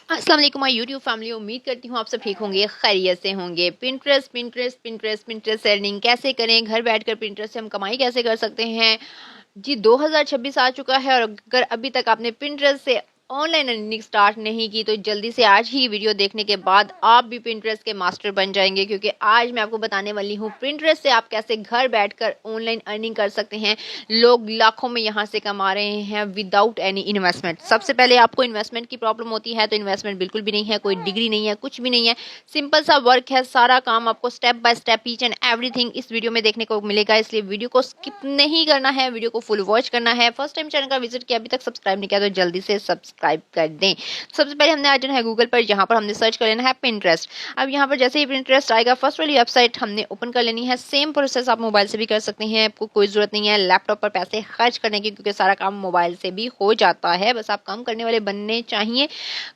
अस्सलाम वालेकुम my YouTube family. उम्मीद करती हूँ आप सब ठीक होंगे, खैरियत से होंगे। पिंटरेस्ट अर्निंग कैसे करें, घर बैठकर पिंटरेस्ट से हम कमाई कैसे कर सकते हैं जी। 2026 आ चुका है और अगर अभी तक आपने पिंटरेस्ट से ऑनलाइन अर्निंग स्टार्ट नहीं की तो जल्दी से आज ही वीडियो देखने के बाद आप भी पिंटरेस्ट के मास्टर बन जाएंगे, क्योंकि आज मैं आपको बताने वाली हूँ पिंटरेस्ट से आप कैसे घर बैठकर ऑनलाइन अर्निंग कर सकते हैं। लोग लाखों में यहाँ से कमा रहे हैं विदाउट एनी इन्वेस्टमेंट। सबसे पहले आपको इन्वेस्टमेंट की प्रॉब्लम होती है तो इन्वेस्टमेंट बिल्कुल भी नहीं है, कोई डिग्री नहीं है, कुछ भी नहीं है। सिंपल सा वर्क है, सारा काम आपको step by step each and everything इस वीडियो में देखने को मिलेगा। इसलिए वीडियो को स्किप नहीं करना है, वीडियो को फुल वॉच करना है। फर्स्ट टाइम चैनल का विजिट किया, अभी तक सब्सक्राइब नहीं किया तो जल्दी से सब्सक्राइब कर दें। सबसे पहले हमने आ जाना है गूगल पर, यहाँ पर हमने सर्च कर लेना है पिंटरेस्ट। अब यहाँ पर जैसे ही पिंटरेस्ट आएगा फर्स्ट वाली वेबसाइट हमने ओपन कर लेनी है। सेम प्रोसेस आप मोबाइल से भी कर सकते हैं, आपको कोई जरूरत नहीं है लैपटॉप पर पैसे खर्च करने की, क्योंकि सारा काम मोबाइल से भी हो जाता है। बस आप काम करने वाले बनने चाहिए।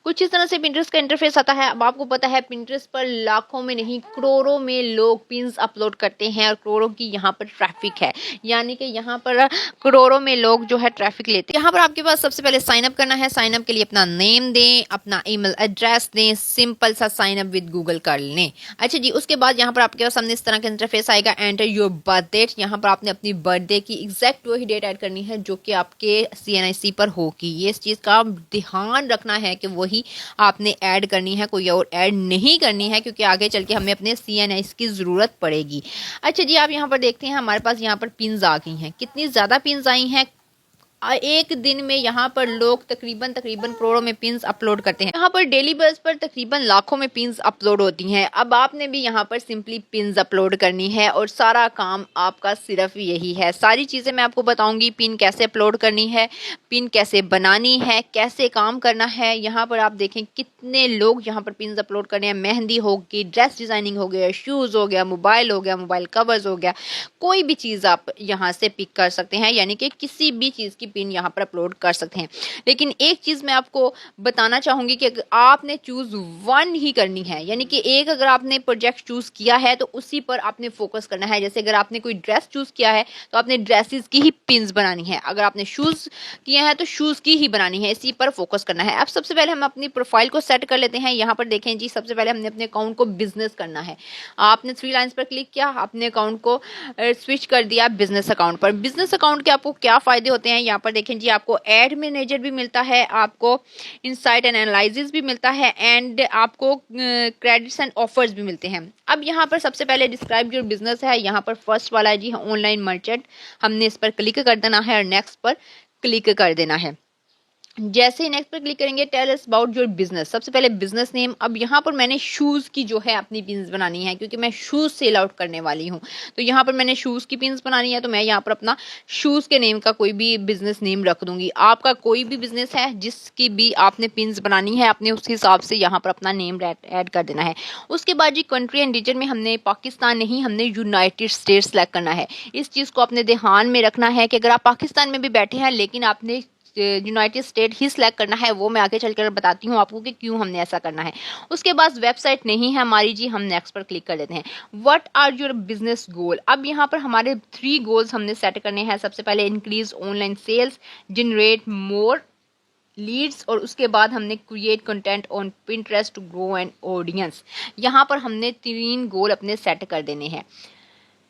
कुछ इस तरह से पिंटरेस्ट का इंटरफेस आता है। अब आपको पता है पिंटरेस्ट पर लाखों में नहीं करोड़ों में लोग पिन्स अपलोड करते हैं और करोड़ों की यहाँ पर ट्रैफिक है, यानी कि यहाँ पर करोड़ों में लोग जो है ट्रैफिक लेते हैं। यहाँ पर आपके पास सबसे पहले साइन अप करना है। साइन अप के लिए अपना नेम दें, अपना ईमेल एड्रेस दें, सिंपल सा साइन अप विद गूगल कर लें। अच्छा जी, उसके बाद यहाँ पर आपके पास सामने इस तरह का इंटरफेस आएगा। Enter your birth date. यहाँ पर आपने अपनी बर्थडे की एग्जैक्ट वही डेट ऐड करनी है जो कि आपके CNIC पर होगी। ये इस चीज़ का ध्यान रखना है कि वही आपने ऐड करनी है, कोई और ऐड नहीं करनी है, क्योंकि आगे चल के हमें अपने CNIC की ज़रूरत पड़ेगी। अच्छा जी, आप यहाँ पर देखते हैं हमारे पास यहाँ पर पिन्स आ गई हैं। कितनी ज़्यादा पिन्स आई हैं, एक दिन में यहाँ पर लोग तकरीबन करोड़ों में पिन्स अपलोड करते हैं। यहाँ पर डेली बेस पर तकरीबन लाखों में पिन्स अपलोड होती हैं। अब आपने भी यहाँ पर सिंपली पिन्स अपलोड करनी है और सारा काम आपका सिर्फ यही है। सारी चीज़ें मैं आपको बताऊंगी, पिन कैसे अपलोड करनी है, पिन कैसे बनानी है, कैसे काम करना है। यहाँ पर आप देखें कितने लोग यहाँ पर पिन्स अपलोड कर रहे हैं। मेहंदी होगी, ड्रेस डिज़ाइनिंग हो गया, शूज़ हो गया, मोबाइल हो गया, मोबाइल कवर्स हो गया, कोई भी चीज़ आप यहाँ से पिक कर सकते हैं, यानी कि किसी भी चीज़ की पिन यहाँ पर अपलोड कर सकते हैं। लेकिन एक चीज़ मैं आपको बताना चाहूँगी कि आपने चूज़ वन ही करनी है, यानी कि एक अगर आपने प्रोजेक्ट चूज़ किया है तो उसी पर आपने फोकस करना है। जैसे अगर आपने कोई ड्रेस चूज़ किया है तो आपने ड्रेसेस की ही पिन्स बनानी है, अगर आपने शूज़ किए हैं तो शूज़ की ही बनानी है, इसी पर फोकस करना है। अब सबसे पहले हम अपनी प्रोफाइल को सेट कर लेते हैं। यहाँ पर देखें जी, सबसे पहले हमने अपने अकाउंट को बिजनेस करना है। आपने 3 लाइन्स पर क्लिक किया, अपने अकाउंट को स्विच कर दिया बिजनेस अकाउंट पर। बिजनेस अकाउंट के आपको क्या फायदे होते हैं, यहाँ पर देखें जी, आपको एड मैनेजर भी मिलता है, आपको इनसाइट एंड एनालिसिस भी मिलता है, एंड आपको क्रेडिट्स एंड ऑफर्स भी मिलते हैं। अब यहाँ पर सबसे पहले डिस्क्राइब योर बिजनेस है। यहाँ पर फर्स्ट वाला है जी ऑनलाइन मर्चेंट, हमने इस पर क्लिक कर देना है और नेक्स्ट पर क्लिक कर देना है। जैसे ही नेक्स्ट पर क्लिक करेंगे tell us about your business, सबसे पहले बिजनेस नेम। अब यहाँ पर मैंने शूज़ की जो है अपनी पिन्स बनानी है, क्योंकि मैं शूज़ सेल आउट करने वाली हूँ। तो यहाँ पर मैंने शूज़ की पिन्स बनानी है, तो मैं यहाँ पर अपना शूज़ के नेम का कोई भी बिजनेस नेम रख दूंगी। आपका कोई भी बिजनेस है जिसकी भी आपने पिन्स बनानी है, अपने उस हिसाब से यहाँ पर अपना नेम ऐड कर देना है। उसके बाद जी कंट्री एंड रीजन में हमने पाकिस्तान नहीं, हमने यूनाइटेड स्टेट्स सेलेक्ट करना है। इस चीज़ को अपने ध्यान में रखना है कि अगर आप पाकिस्तान में भी बैठे हैं लेकिन आपने यूनाइटेड स्टेट ही सिलेक्ट करना है, वो मैं आगे चलकर बताती हूँ आपको कि क्यों हमने ऐसा करना है। उसके बाद वेबसाइट नहीं है हमारी जी, हम नेक्स्ट पर क्लिक कर देते हैं। What are your business goal. अब यहाँ पर हमारे 3 गोल्स हमने सेट करने हैं। सबसे पहले increase online sales, generate more leads, और उसके बाद हमने create content on Pinterest to grow an audience. यहाँ पर हमने 3 गोल अपने सेट कर देने हैं।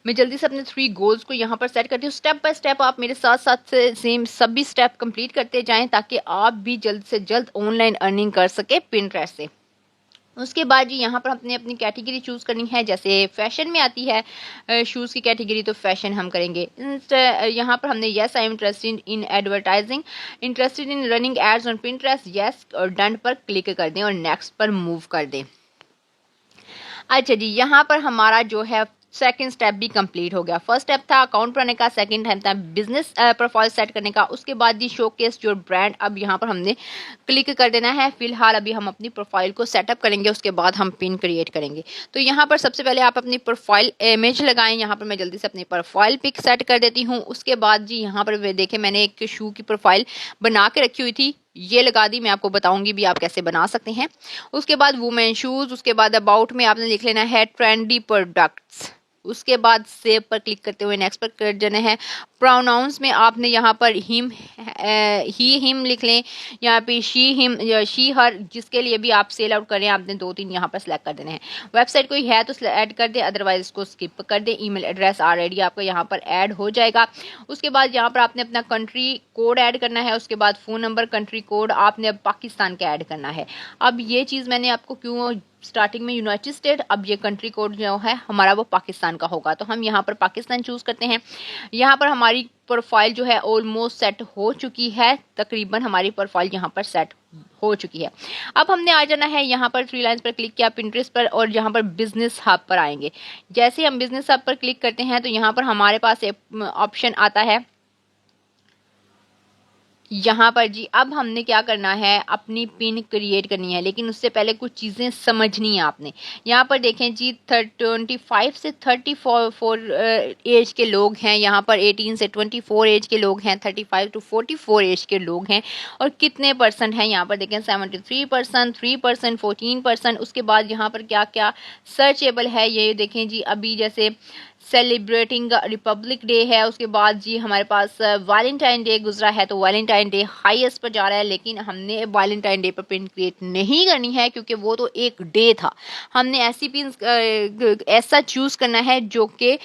मैं जल्दी से अपने 3 गोल्स को यहाँ पर सेट करती हूँ। स्टेप बाय स्टेप आप मेरे साथ साथ से सेम सभी स्टेप कंप्लीट करते जाएं, ताकि आप भी जल्द से जल्द ऑनलाइन अर्निंग कर सके पिंटरेस्ट से। उसके बाद जी यहाँ पर हमने अपनी कैटेगरी चूज़ करनी है। जैसे फैशन में आती है शूज़ की कैटेगरी, तो फैशन हम करेंगे। यहाँ पर हमने yes I am interested in advertising, interested in running ads on Pinterest, yes और डन पर क्लिक कर दें और नेक्स्ट पर मूव कर दें। अच्छा जी, यहाँ पर हमारा जो है सेकंड स्टेप भी कंप्लीट हो गया। फर्स्ट स्टेप था अकाउंट बनाने का, सेकंड टाइम था बिजनेस प्रोफाइल सेट करने का। उसके बाद जी शोकेस योर ब्रांड, अब यहाँ पर हमने क्लिक कर देना है। फिलहाल अभी हम अपनी प्रोफाइल को सेटअप करेंगे, उसके बाद हम पिन क्रिएट करेंगे। तो यहाँ पर सबसे पहले आप अपनी प्रोफाइल इमेज लगाएं। यहाँ पर मैं जल्दी से अपनी प्रोफाइल पिक सेट कर देती हूँ। उसके बाद जी यहाँ पर देखें मैंने एक शू की प्रोफाइल बना के रखी हुई थी, ये लगा दी। मैं आपको बताऊंगी भी आप कैसे बना सकते हैं। उसके बाद वुमेन शूज़, उसके बाद अबाउट में आपने लिख लेना है ट्रेंडी प्रोडक्ट्स। उसके बाद सेव पर क्लिक करते हुए नेक्स्ट पर कर देना है। प्रोनाउंस में आपने यहाँ पर हिम, ही हिम लिख लें, यहाँ पे शी हिम, शी हर, जिसके लिए भी आप सेल आउट करें आपने 2-3 यहाँ पर सिलेक्ट कर देने हैं। वेबसाइट कोई है तो ऐड कर दें, अदरवाइज इसको स्किप कर दें। ईमेल एड्रेस ऑलरेडी आपका यहाँ पर ऐड हो जाएगा। उसके बाद यहाँ पर आपने अपना कंट्री कोड ऐड करना है, उसके बाद फ़ोन नंबर, कंट्री कोड आपने अब पाकिस्तान का ऐड करना है। अब ये चीज़ मैंने आपको क्यों स्टार्टिंग में यूनाइटेड स्टेट, अब ये कंट्री कोड जो है हमारा वो पाकिस्तान का होगा, तो हम यहाँ पर पाकिस्तान चूज़ करते हैं। यहाँ पर हमारी प्रोफाइल जो है ऑलमोस्ट सेट हो चुकी है, तकरीबन हमारी प्रोफाइल यहाँ पर सेट हो चुकी है। अब हमने आ जाना है यहाँ पर 3 लाइन्स पर क्लिक किया, पिंटरेस्ट पर, और यहाँ पर बिजनेस हब पर आएंगे। जैसे हम बिजनेस हब पर क्लिक करते हैं तो यहाँ पर हमारे पास एक ऑप्शन आता है यहाँ पर जी। अब हमने क्या करना है, अपनी पिन क्रिएट करनी है, लेकिन उससे पहले कुछ चीज़ें समझनी है आपने। यहाँ पर देखें जी 25 से 34 एज के लोग हैं, यहाँ पर 18 से 24 एज के लोग हैं, 35 to 44 एज के लोग हैं, और कितने परसेंट हैं यहाँ पर देखें 73%, 3%, 14%। उसके बाद यहाँ पर क्या क्या सर्चेबल है ये देखें जी। अभी जैसे सेलिब्रेटिंग रिपब्लिक डे है, उसके बाद जी हमारे पास वैलेंटाइन डे गुजरा है, तो वैलेंटाइन डे हाईएस्ट पर जा रहा है, लेकिन हमने वैलेंटाइन डे पर पिन क्रिएट नहीं करनी है क्योंकि वो तो एक डे था। हमने ऐसी पिन ऐसा चूज़ करना है जो कि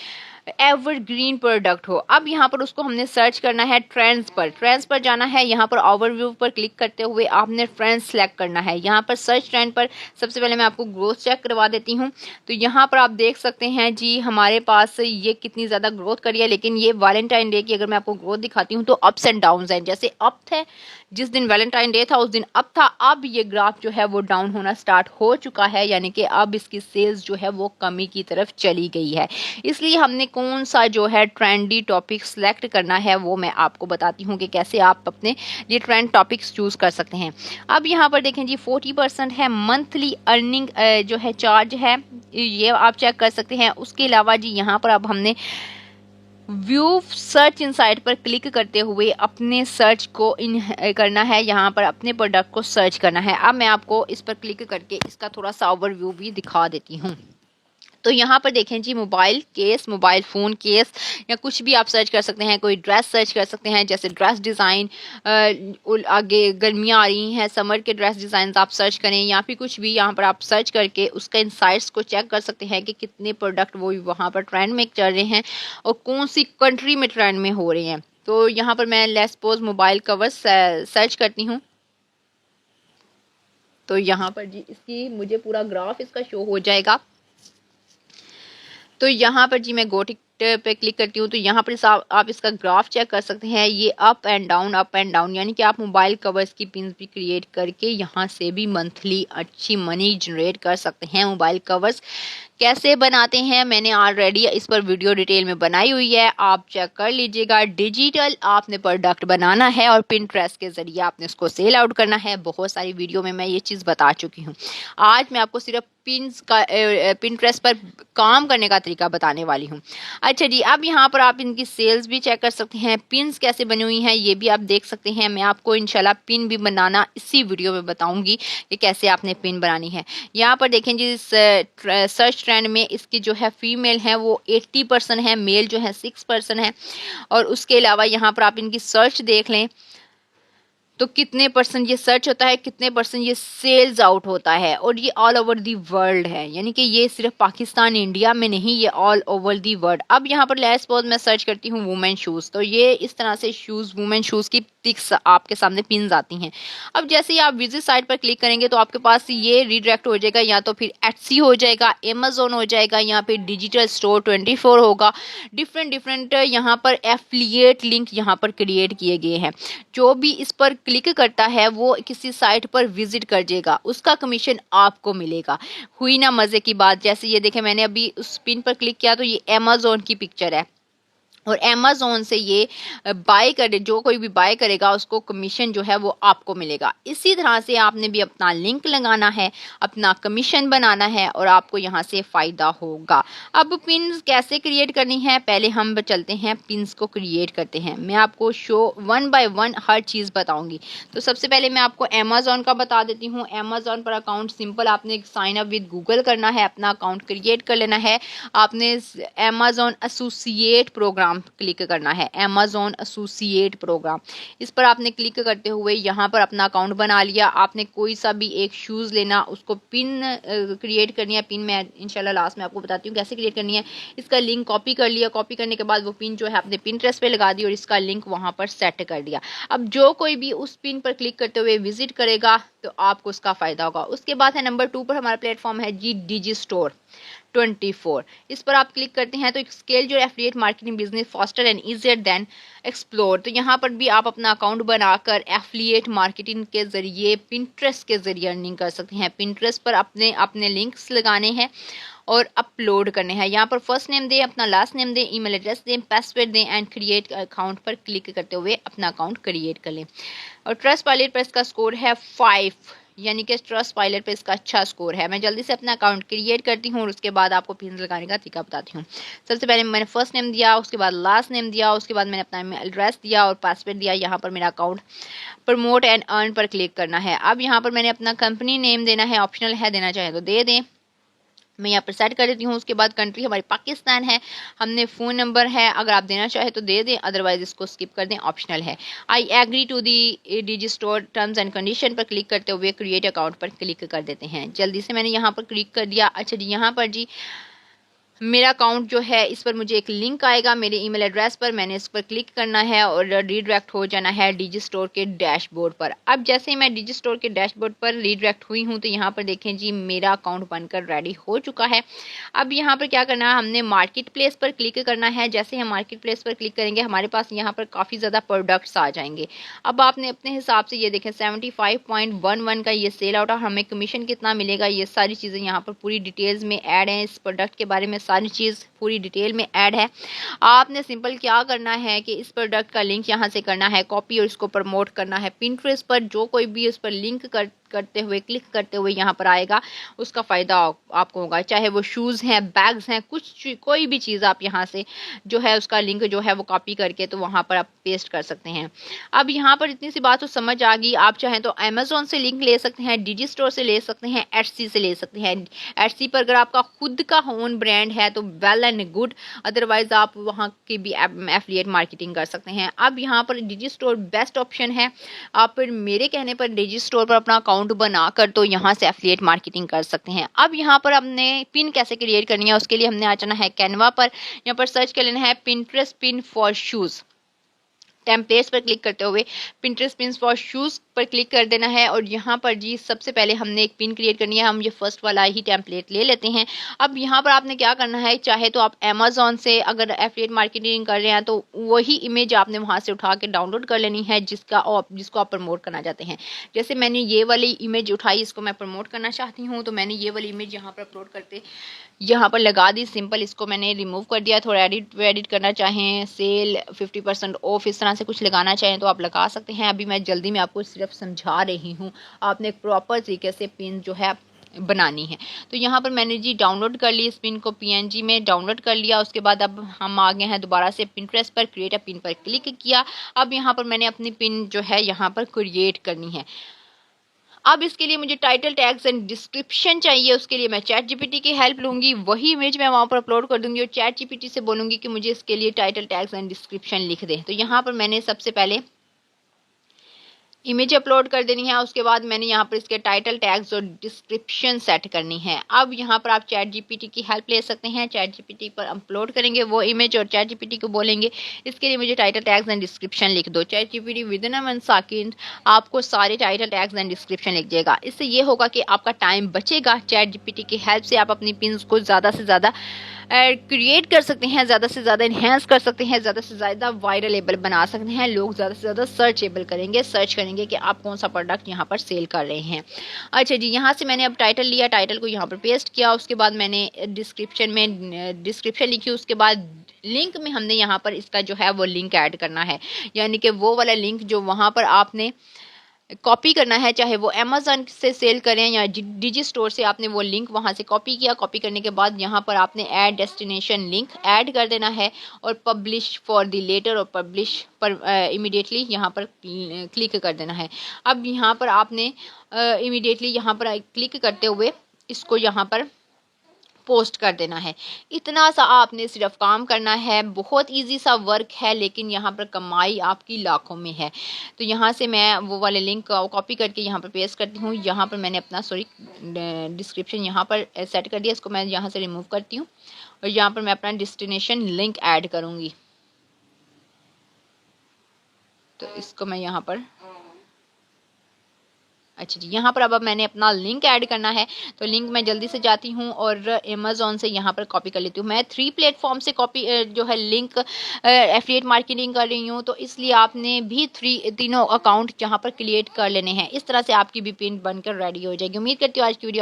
एवरग्रीन प्रोडक्ट हो। अब यहाँ पर उसको हमने सर्च करना है ट्रेंड्स पर, ट्रेंड्स पर जाना है। यहाँ पर ओवरव्यू पर क्लिक करते हुए आपने ट्रेंड्स सेलेक्ट करना है। यहाँ पर सर्च ट्रेंड पर सबसे पहले मैं आपको ग्रोथ चेक करवा देती हूँ। तो यहाँ पर आप देख सकते हैं जी हमारे पास ये कितनी ज़्यादा ग्रोथ करी है, लेकिन ये वैलेंटाइन डे की अगर मैं आपको ग्रोथ दिखाती हूँ तो अप्स एंड डाउन्स हैं। जैसे अप थे जिस दिन वैलेंटाइन डे था उस दिन अप था, अब ये ग्राफ जो है वो डाउन होना स्टार्ट हो चुका है, यानी कि अब इसकी सेल्स जो है वो कमी की तरफ चली गई है। इसलिए हमने कौन सा जो है ट्रेंडी टॉपिक सेलेक्ट करना है वो मैं आपको बताती हूँ कि कैसे आप अपने ये ट्रेंड टॉपिक्स चूज़ कर सकते हैं। अब यहाँ पर देखें जी 40% है मंथली अर्निंग जो है चार्ज है, ये आप चेक कर सकते हैं। उसके अलावा जी यहाँ पर अब हमने व्यू सर्च इनसाइट पर क्लिक करते हुए अपने सर्च को करना है, यहाँ पर अपने प्रोडक्ट को सर्च करना है। अब मैं आपको इस पर क्लिक करके इसका थोड़ा सा ओवरव्यू भी दिखा देती हूँ। तो यहाँ पर देखें जी mobile case, mobile phone case या कुछ भी आप सर्च कर सकते हैं। कोई ड्रेस सर्च कर सकते हैं, जैसे ड्रेस डिज़ाइन, आगे गर्मियाँ आ रही हैं, समर के ड्रेस डिज़ाइन आप सर्च करें, या फिर कुछ भी यहाँ पर आप सर्च करके उसका इनसाइट्स को चेक कर सकते हैं कि कितने प्रोडक्ट वो वहाँ पर ट्रेंड में चल रहे हैं और कौन सी कंट्री में ट्रेंड में हो रहे हैं। तो यहाँ पर मैं let's suppose mobile cover search करती हूँ, तो यहाँ पर जी इसकी मुझे पूरा ग्राफ इसका शो हो जाएगा। तो यहाँ पर जी मैं गो टिक पे क्लिक करती हूँ, तो यहाँ पर आप इसका ग्राफ चेक कर सकते हैं। ये अप एंड डाउन, यानी कि आप मोबाइल कवर्स की पिन भी क्रिएट करके यहाँ से भी मंथली अच्छी मनी जनरेट कर सकते हैं। मोबाइल कवर्स कैसे बनाते हैं मैंने ऑलरेडी इस पर वीडियो डिटेल में बनाई हुई है, आप चेक कर लीजिएगा। डिजिटल आपने प्रोडक्ट बनाना है और पिंटरेस्ट के ज़रिए आपने उसको सेल आउट करना है। बहुत सारी वीडियो में मैं ये चीज़ बता चुकी हूँ। आज मैं आपको सिर्फ पिंटरेस्ट पर काम करने का तरीका बताने वाली हूँ। अच्छा जी, अब यहाँ पर आप इनकी सेल्स भी चेक कर सकते हैं। पिन्स कैसे बनी हुई हैं ये भी आप देख सकते हैं। मैं आपको इंशाल्लाह पिन भी बनाना इसी वीडियो में बताऊंगी कि कैसे आपने पिन बनानी है। यहाँ पर देखें जी सर्च ट्रेंड में इसकी जो है फीमेल है वो 80% है, मेल जो है 6% है। और उसके अलावा यहाँ पर आप इनकी सर्च देख लें तो कितने परसेंट ये सर्च होता है, कितने परसेंट ये सेल्स आउट होता है, और ये ऑल ओवर दी वर्ल्ड है, यानी कि ये सिर्फ पाकिस्तान इंडिया में नहीं, ये ऑल ओवर दी वर्ल्ड। अब यहाँ पर लेट्स सपोज मैं सर्च करती हूँ वुमेन शूज़, तो ये इस तरह से शूज़ वुमेन शूज़ की पिक्स आपके सामने पिन्स आती हैं। अब जैसे ही आप विजिट साइट पर क्लिक करेंगे तो आपके पास ये रिडायरेक्ट हो जाएगा, या तो फिर एटसी हो जाएगा, अमेज़ॉन हो जाएगा, यहाँ पे डिजिटल स्टोर 24 होगा। डिफरेंट यहाँ पर एफिलिएट लिंक यहाँ पर क्रिएट किए गए हैं। जो भी इस पर क्लिक करता है वो किसी साइट पर विजिट कर जाएगा, उसका कमीशन आपको मिलेगा। हुई ना मज़े की बात। जैसे ये देखें मैंने अभी उस पिन पर क्लिक किया तो ये अमेज़ॉन की पिक्चर है, और अमेज़ॉन से ये बाय करे, जो कोई भी बाय करेगा उसको कमीशन जो है वो आपको मिलेगा। इसी तरह से आपने भी अपना लिंक लगाना है, अपना कमीशन बनाना है, और आपको यहाँ से फ़ायदा होगा। अब पिन्स कैसे क्रिएट करनी है, पहले हम चलते हैं पिन्स को क्रिएट करते हैं। मैं आपको शो 1 बाय 1 हर चीज़ बताऊँगी। तो सबसे पहले मैं आपको अमेज़ॉन का बता देती हूँ। अमेज़ॉन पर अकाउंट सिंपल आपने साइन अप विद गूगल करना है, अपना अकाउंट क्रिएट कर लेना है। आपने Amazon associate program program click करना है, अमेजोन एसोसिएट प्रोग्राम। इस पर आपने क्लिक करते हुए यहाँ पर अपना अकाउंट बना लिया। आपने कोई सा भी एक शूज़ लेना, उसको पिन क्रिएट करनी है। पिन मैं इंशाल्लाह लास्ट में आपको बताती हूँ कैसे क्रिएट करनी है। इसका लिंक कॉपी कर लिया, कॉपी करने के बाद वो पिन जो है आपने पिंटरेस्ट पे लगा दी और इसका लिंक वहाँ पर सेट कर दिया। अब जो कोई भी उस पिन पर क्लिक करते हुए विजिट करेगा तो आपको उसका फायदा होगा। उसके बाद है नंबर 2 पर हमारा प्लेटफॉर्म है जी डिजी स्टोर 24। इस पर आप क्लिक करते हैं तो scale your affiliate marketing business faster and easier than explore. तो यहाँ पर भी आप अपना अकाउंट बनाकर एफिलिएट मार्केटिंग के जरिए पिंटरेस्ट के जरिए अर्निंग कर सकते हैं। पिंटरेस्ट पर अपने अपने लिंक्स लगाने हैं और अपलोड करने हैं। यहाँ पर फर्स्ट नेम दें, अपना लास्ट नेम दें, ईमेल एड्रेस दें, पासवर्ड दें एंड क्रिएट अकाउंट पर क्लिक करते हुए अपना अकाउंट क्रिएट कर लें। और ट्रस्ट पायलट पर इसका स्कोर है 5, यानी कि ट्रस्ट पायलट पे इसका अच्छा स्कोर है। मैं जल्दी से अपना अकाउंट क्रिएट करती हूँ और उसके बाद आपको पिन लगाने का तरीका बताती हूँ। सबसे पहले मैंने फर्स्ट नेम दिया, उसके बाद लास्ट नेम दिया, उसके बाद मैंने अपना एड्रेस दिया और पासवर्ड दिया। यहाँ पर मेरा अकाउंट प्रमोट एंड अर्न पर क्लिक करना है। अब यहाँ पर मैंने अपना कंपनी नेम देना है, ऑप्शनल है, देना चाहे तो दे दें। मैं यहाँ पर सेट कर देती हूँ। उसके बाद कंट्री हमारी पाकिस्तान है, हमने फ़ोन नंबर है, अगर आप देना चाहे तो दे दें, अदरवाइज इसको स्किप कर दें, ऑप्शनल है। I agree to the Digistore terms and condition पर क्लिक करते हुए क्रिएट अकाउंट पर क्लिक कर देते हैं। जल्दी से मैंने यहाँ पर क्लिक कर दिया। अच्छा जी, यहाँ पर जी मेरा अकाउंट जो है इस पर मुझे एक लिंक आएगा मेरे ईमेल एड्रेस पर, मैंने इस पर क्लिक करना है और रीडायरेक्ट हो जाना है डिजी स्टोर के डैशबोर्ड पर। अब जैसे ही मैं डिजी स्टोर के डैशबोर्ड पर रीडायरेक्ट हुई हूँ तो यहाँ पर देखें जी मेरा अकाउंट बनकर रेडी हो चुका है। अब यहाँ पर क्या करना है, हमने मार्केट प्लेस पर क्लिक करना है। जैसे हम मार्केट प्लेस पर क्लिक करेंगे हमारे पास यहाँ पर काफ़ी ज़्यादा प्रोडक्ट्स आ जाएंगे। अब आपने अपने हिसाब से ये देखें 75.11 का ये सेल आउट और हमें कमीशन कितना मिलेगा, ये सारी चीज़ें यहाँ पर पूरी डिटेल्स में ऐड हैं। इस प्रोडक्ट के बारे में सारी चीज़ पूरी डिटेल में ऐड है। आपने सिंपल क्या करना है कि इस प्रोडक्ट का लिंक यहाँ से करना है कॉपी और इसको प्रमोट करना है पिंटरेस्ट पर। जो कोई भी उस पर लिंक करते हुए क्लिक करते हुए यहाँ पर आएगा उसका फ़ायदा आपको होगा। चाहे वो शूज़ हैं, बैग्स हैं, कोई भी चीज़ आप यहाँ से जो है उसका लिंक जो है वो कॉपी करके तो वहाँ पर आप पेस्ट कर सकते हैं। अब यहाँ पर इतनी सी बात तो समझ आ गई। आप चाहें तो अमेजोन से लिंक ले सकते हैं, डिजी स्टोर से ले सकते हैं, एटसी से ले सकते हैं। एटसी पर अगर आपका खुद का ओन ब्रांड है तो वेल एंड गुड, अदरवाइज आप वहाँ की भी एफिलिएट मार्केटिंग कर सकते हैं। अब यहाँ पर डिजी स्टोर बेस्ट ऑप्शन है। आप फिर मेरे कहने पर डिजी स्टोर पर अपना अकाउंट बनाकर तो यहाँ से एफिलिएट मार्केटिंग कर सकते हैं। अब यहाँ पर हमने पिन कैसे क्रिएट करनी है उसके लिए हमने आ जाना है कैनवा पर। यहाँ पर सर्च कर लेना है Pinterest pin for shoes. Templates पर क्लिक करते हुए पिंटरेस्ट पिन्स फॉर शूज़ पर क्लिक कर देना है और यहाँ पर जी सबसे पहले हमने एक पिन क्रिएट करनी है। हम ये फर्स्ट वाला ही टेम्पलेट ले लेते हैं। अब यहाँ पर आपने क्या करना है, चाहे तो आप अमेजोन से अगर एफिलिएट मार्केटिंग कर रहे हैं तो वही इमेज आपने वहाँ से उठा के डाउनलोड कर लेनी है जिसको आप प्रमोट करना चाहते हैं। जैसे मैंने ये वाली इमेज उठाई, इसको मैं प्रमोट करना चाहती हूँ तो मैंने ये वाली इमेज यहाँ पर अपलोड करते यहाँ पर लगा दी। सिंपल इसको मैंने रिमूव कर दिया। थोड़ा एडिट करना चाहें, सेल 50% ऑफ, इस तरह से कुछ लगाना चाहें तो आप लगा सकते हैं। अभी मैं जल्दी में आपको सिर्फ समझा रही हूँ, आपने एक प्रॉपर तरीके से पिन जो है बनानी है। तो यहाँ पर मैंने जी डाउनलोड कर ली, इस पिन को पीएनजी में डाउनलोड कर लिया। उसके बाद अब हम आ गए हैं दोबारा से पिंटरेस्ट पर, क्रिएट अ पिन पर क्लिक किया। अब यहाँ पर मैंने अपनी पिन जो है यहाँ पर क्रिएट करनी है। अब इसके लिए मुझे टाइटल टैग्स एंड डिस्क्रिप्शन चाहिए। उसके लिए मैं चैट जीपीटी की हेल्प लूंगी, वही इमेज मैं वहाँ पर अपलोड कर दूंगी और चैट जीपीटी से बोलूंगी कि मुझे इसके लिए टाइटल टैग्स एंड डिस्क्रिप्शन लिख दे। तो यहाँ पर मैंने सबसे पहले इमेज अपलोड कर देनी है। उसके बाद मैंने यहाँ पर इसके टाइटल टैग्स और डिस्क्रिप्शन सेट करनी है। अब यहाँ पर आप चैट जीपीटी की हेल्प ले सकते हैं। चैट जीपीटी पर अपलोड करेंगे वो इमेज और चैट जीपीटी को बोलेंगे इसके लिए मुझे टाइटल टैग्स एंड डिस्क्रिप्शन लिख दो। चैट जीपीटी विदिन अ 1 सेकंड आपको सारे टाइटल टैग्स एंड डिस्क्रिप्शन लिख देगा। इससे ये होगा कि आपका टाइम बचेगा। चैट जीपीटी की हेल्प से आप अपनी पिन्स को ज़्यादा से ज़्यादा क्रिएट कर सकते हैं, ज़्यादा से ज़्यादा इन्हेंस कर सकते हैं, ज़्यादा से ज़्यादा वायरलेबल बना सकते हैं। लोग ज़्यादा से ज़्यादा सर्चेबल करेंगे, सर्च करेंगे कि आप कौन सा प्रोडक्ट यहाँ पर सेल कर रहे हैं। अच्छा जी, यहाँ से मैंने अब टाइटल लिया, टाइटल को यहाँ पर पेस्ट किया। उसके बाद मैंने डिस्क्रिप्शन लिखी। उसके बाद लिंक में हमने यहाँ पर इसका जो है वो लिंक ऐड करना है, यानी कि वो वाला लिंक जो वहाँ पर आपने कॉपी करना है, चाहे वो अमेजन से सेल करें या डिजी स्टोर से, आपने वो लिंक वहाँ से कॉपी किया। कॉपी करने के बाद यहाँ पर आपने ऐड डेस्टिनेशन लिंक ऐड कर देना है और पब्लिश फॉर द लेटर और पब्लिश पर इमीडिएटली यहाँ पर क्लिक कर देना है। अब यहाँ पर आपने इमीडिएटली यहाँ पर क्लिक करते हुए इसको यहाँ पर पोस्ट कर देना है। इतना सा आपने सिर्फ काम करना है, बहुत इजी सा वर्क है, लेकिन यहाँ पर कमाई आपकी लाखों में है। तो यहाँ से मैं वो वाले लिंक कॉपी करके यहाँ पर पेस्ट करती हूँ। यहाँ पर मैंने अपना डिस्क्रिप्शन यहाँ पर सेट कर दिया, इसको मैं यहाँ से रिमूव करती हूँ और यहाँ पर मैं अपना डेस्टिनेशन लिंक ऐड करूँगी। तो इसको मैं यहाँ पर, अच्छा जी, यहाँ पर अब मैंने अपना लिंक ऐड करना है। तो लिंक मैं जल्दी से जाती हूँ और अमेज़ॉन से यहाँ पर कॉपी कर लेती हूँ। मैं 3 प्लेटफॉर्म से कॉपी जो है लिंक एफिलिएट मार्केटिंग कर रही हूँ। तो इसलिए आपने भी तीनों अकाउंट यहाँ पर क्रिएट कर लेने हैं। इस तरह से आपकी भी पिन बनकर रेडी हो जाएगी। उम्मीद करती हूँ आज की वीडियो